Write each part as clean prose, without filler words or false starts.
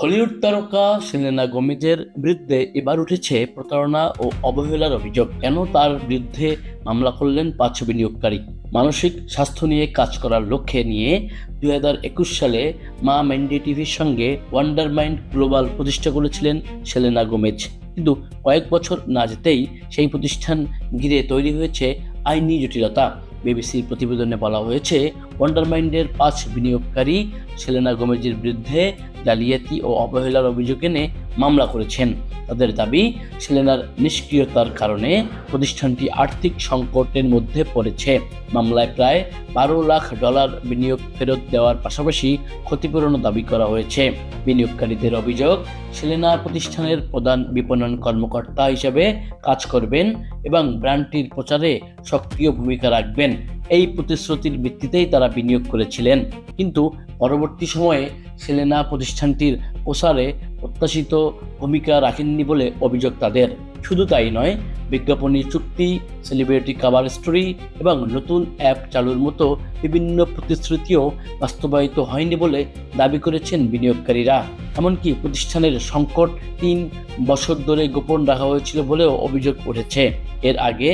Hollywood তারকা Selena গোমেজের বিরুদ্ধে এবার উঠেছে প্রতারণা ও অবহেলার অভিযোগ। কেন তার বিরুদ্ধে মামলা করলেন 5 বিনিয়োগকারী? মানসিক স্বাস্থ্য নিয়ে কাজ করার লক্ষ্যে নিয়ে 2021 সালে মা ম্যান্ডি টিভির সঙ্গে ওয়ান্ডার মাইন্ড গ্লোবাল প্রতিষ্ঠা করেছিলেন সেলেনা গোমেজ। কিন্তু কয়েক বছর না যেতেই সেই প্রতিষ্ঠান ঘিরে তৈরি হয়েছে আইনি জটিলতা। বিবিসির প্রতিবেদনে বলা হয়েছে, ওয়ান্ডার মাইন্ডের 5 বিনিয়োগকারী সেলেনা গোমেজের বিরুদ্ধে জালিয়াতি ও অবহেলার অভিযোগ এনে মামলা করেছেন। তাদের দাবি, সেলেনার নিষ্ক্রিয়তার কারণে প্রতিষ্ঠানটি আর্থিক সংকটের মধ্যে পড়েছে। মামলায় প্রায় $12 লাখ বিনিয়োগ ফেরত দেওয়ার পাশাপাশি ক্ষতিপূরণও দাবি করা হয়েছে। বিনিয়োগকারীদের অভিযোগ, সেলেনা প্রতিষ্ঠানের প্রধান বিপণন কর্মকর্তা হিসেবে কাজ করবেন এবং ব্র্যান্ডটির প্রচারে সক্রিয় ভূমিকা রাখবেন। এই প্রতিশ্রুতির ভিত্তিতেই তারা বিনিয়োগ করেছিলেন, কিন্তু পরবর্তী সময়ে সেলেনা প্রতিষ্ঠানটির প্রসারে প্রত্যাশিত ভূমিকা রাখেননি বলে অভিযোগ তাদের। শুধু তাই নয়, বিজ্ঞাপনী চুক্তি, সেলিব্রিটি কভার স্টোরি এবং নতুন অ্যাপ চালুর মতো বিভিন্ন প্রতিশ্রুতিও বাস্তবায়িত হয়নি বলে দাবি করেছেন বিনিয়োগকারীরা। এমনকি প্রতিষ্ঠানের সংকট 3 বছর ধরে গোপন রাখা হয়েছিল বলেও অভিযোগ উঠেছে। এর আগে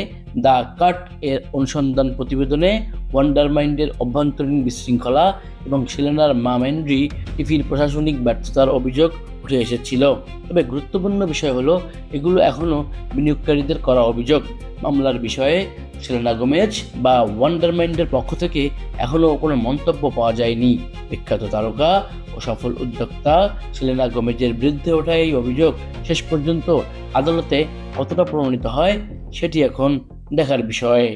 দ্য কাট এর অনুসন্ধান প্রতিবেদনে ওয়ান্ডার মাইন্ডের অভ্যন্তরীণ বিশৃঙ্খলা এবং সেলেনার মা ম্যান্ডি টিভির প্রশাসনিক ব্যর্থতার অভিযোগ উঠে এসেছিল। তবে গুরুত্বপূর্ণ বিষয় হলো, এগুলো এখনও বিনিয়োগকারীদের করা অভিযোগ। মামলার বিষয়ে সেলেনা গোমেজ বা ওয়ান্ডার মাইন্ডের পক্ষ থেকে এখনও কোনো মন্তব্য পাওয়া যায়নি। বিখ্যাত তারকা ও সফল উদ্যোক্তা সেলেনা গোমেজের বিরুদ্ধে ওঠা এই অভিযোগ শেষ পর্যন্ত আদালতে কতটা প্রমাণিত হয়, সেটি এখন দেখার বিষয়।